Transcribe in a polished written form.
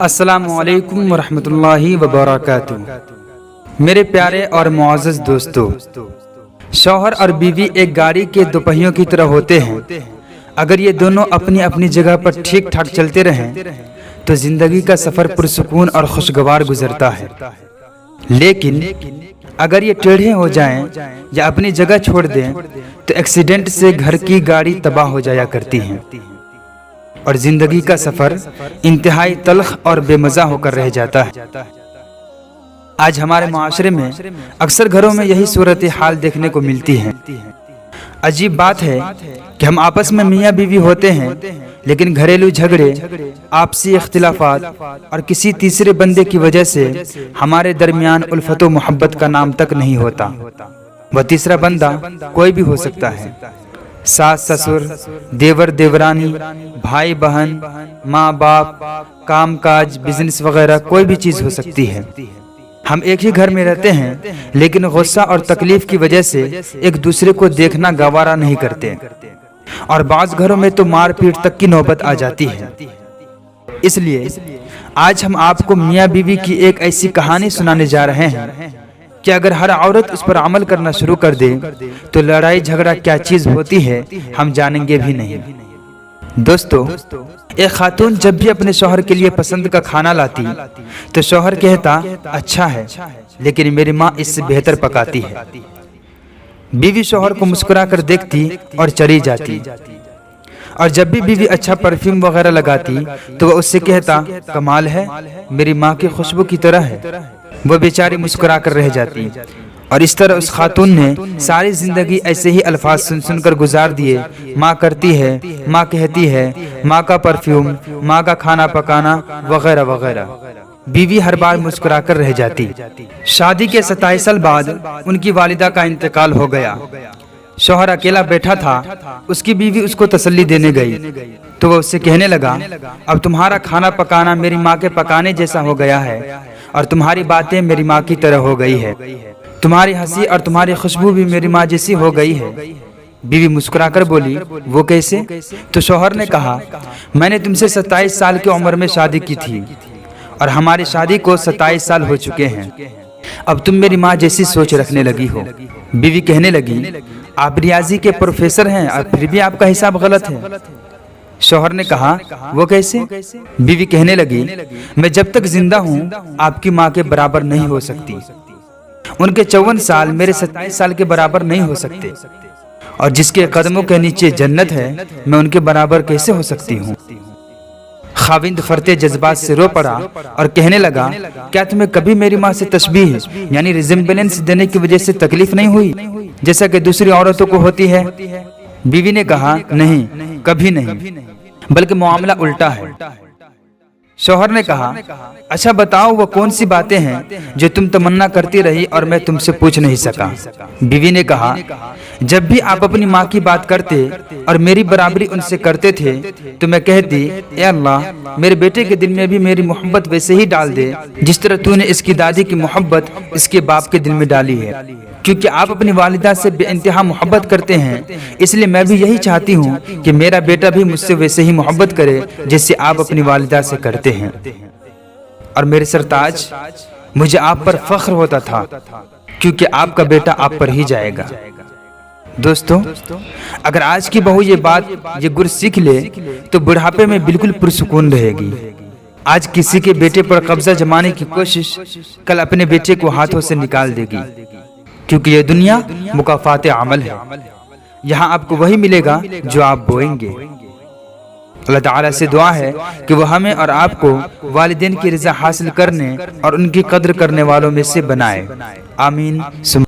السلام علیکم ورحمۃ اللہ وبرکاتہ۔ میرے پیارے اور معزز دوستو، شوہر اور بیوی ایک گاڑی کے دو پہیوں کی طرح ہوتے ہیں۔ اگر یہ دونوں اپنی اپنی جگہ پر ٹھیک ٹھاک چلتے رہیں تو زندگی کا سفر پرسکون اور خوشگوار گزرتا ہے، لیکن اگر یہ ٹیڑھے ہو جائیں یا اپنی جگہ چھوڑ دیں تو ایکسیڈنٹ سے گھر کی گاڑی تباہ ہو جایا کرتی ہیں اور زندگی کا سفر انتہائی تلخ اور بے مزہ ہو کر رہ جاتا ہے۔ آج ہمارے معاشرے میں اکثر گھروں میں یہی صورتحال دیکھنے کو ملتی ہے۔ عجیب بات ہے کہ ہم آپس میں میاں بیوی ہوتے ہیں، لیکن گھریلو جھگڑے، آپسی اختلافات اور کسی تیسرے بندے کی وجہ سے ہمارے درمیان الفت و محبت کا نام تک نہیں ہوتا۔ وہ تیسرا بندہ کوئی بھی ہو سکتا ہے، ساس سسر، دیور دیورانی، بھائی بہن، ماں باپ، کام کاج، بزنس وغیرہ کوئی بھی چیز ہو سکتی ہے۔ ہم ایک ہی گھر میں رہتے ہیں، لیکن غصہ اور تکلیف کی وجہ سے ایک دوسرے کو دیکھنا گوارا نہیں کرتے، اور بعض گھروں میں تو مار پیٹ تک کی نوبت آ جاتی ہے۔ اس لیے آج ہم آپ کو میاں بیوی کی ایک ایسی کہانی سنانے جا رہے ہیں کہ اگر ہر عورت اس پر عمل کرنا شروع کر دے تو لڑائی جھگڑا کیا چیز ہوتی ہے ہم جانیں گے بھی نہیں۔ دوستو، ایک خاتون جب بھی اپنے شوہر کے لیے پسند کا کھانا لاتی تو شوہر کہتا اچھا ہے، لیکن میری ماں اس سے بہتر پکاتی ہے۔ بیوی شوہر کو مسکرا کر دیکھتی اور چلی جاتی، اور جب بھی بیوی اچھا پرفیوم وغیرہ لگاتی تو وہ اس سے کہتا کمال ہے، میری ماں کی خوشبو کی طرح ہے۔ وہ بیچاری مسکرا کر رہ جاتی، اور اس طرح اس خاتون نے ساری زندگی ایسے ہی الفاظ سن سن کر گزار دیے، ماں کرتی ہے، ماں کہتی ہے، ماں کا پرفیوم، ماں کا کھانا پکانا وغیرہ وغیرہ۔ بیوی ہر بار مسکرا کر رہ جاتی۔ شادی کے 27 سال بعد ان کی والدہ کا انتقال ہو گیا۔ شوہر اکیلا بیٹھا تھا۔ اس کی بیوی اس کو تسلی دینے گئی تو وہ اس سے کہنے لگا، اب تمہارا کھانا پکانا میری ماں کے پکانے جیسا ہو گیا ہے، اور تمہاری باتیں میری ماں کی طرح ہو گئی ہے، تمہاری ہنسی اور تمہاری خوشبو بھی میری ماں جیسی ہو گئی ہے۔ بیوی مسکرا کر بولی، وہ کیسے؟ تو شوہر نے کہا، میں نے تم سے 27 سال کی عمر میں شادی کی تھی، اور ہماری شادی کو 27 سال ہو چکے ہیں، اب تم میری ماں جیسی سوچ رکھنے لگی ہو۔ بیوی کہنے لگی، آپ ریاضی کے پروفیسر ہیں اور پھر بھی آپ کا حساب غلط ہے۔ شوہر نے کہا، وہ کیسے؟ بیوی کہنے لگی، میں جب تک زندہ ہوں آپ کی ماں کے برابر نہیں ہو سکتی، ان کے 54 سال میرے 27 سال کے برابر نہیں ہو سکتے، اور جس کے قدموں کے نیچے جنت ہے میں ان کے برابر کیسے ہو سکتی ہوں۔ خاوند فرتے جذبات سے رو پڑا اور کہنے لگا، کیا تمہیں کبھی میری ماں سے تشبیہ یعنی ریزمبلنس دینے کی وجہ سے تکلیف نہیں ہوئی جیسا کہ دوسری عورتوں کو ہوتی ہے؟ بیوی نے کہا، نہیں، کبھی نہیں، بلکہ معاملہ الٹا ہے۔ شوہر نے کہا، اچھا بتاؤ وہ کون سی باتیں ہیں جو تم تمنا کرتی رہی اور میں تم سے پوچھ نہیں سکا؟ بیوی نے کہا، جب بھی آپ اپنی ماں کی بات کرتے اور میری برابری ان سے کرتے تھے تو میں کہتی، اے اللہ، میرے بیٹے کے دل میں بھی میری محبت ویسے ہی ڈال دے جس طرح تو نے اس کی دادی کی محبت اس کے باپ کے دل میں ڈالی ہے، کیونکہ آپ اپنی والدہ سے بے انتہا محبت کرتے ہیں، اس لیے میں بھی یہی چاہتی ہوں کہ میرا بیٹا بھی مجھ سے ویسے ہی محبت کرے جیسے آپ اپنی والدہ سے کرتے ہیں۔ اور میرے سرتاج، مجھے آپ پر فخر ہوتا تھا کیونکہ آپ کا بیٹا آپ پر ہی جائے گا۔ دوستو، اگر آج کی بہو یہ گر سیکھ لے تو بڑھاپے میں بالکل پرسکون رہے گی۔ آج کسی کے بیٹے پر قبضہ جمانے کی کوشش کل اپنے بیٹے کو ہاتھوں سے نکال دے گی، کیونکہ یہ دنیا مکافات عمل ہے، یہاں آپ کو وہی ملے گا جو آپ بوئیں گے۔ اللہ تعالیٰ سے دعا ہے کہ وہ ہمیں اور آپ کو والدین کی رضا حاصل کرنے اور ان کی قدر کرنے والوں میں سے بنائے، آمین۔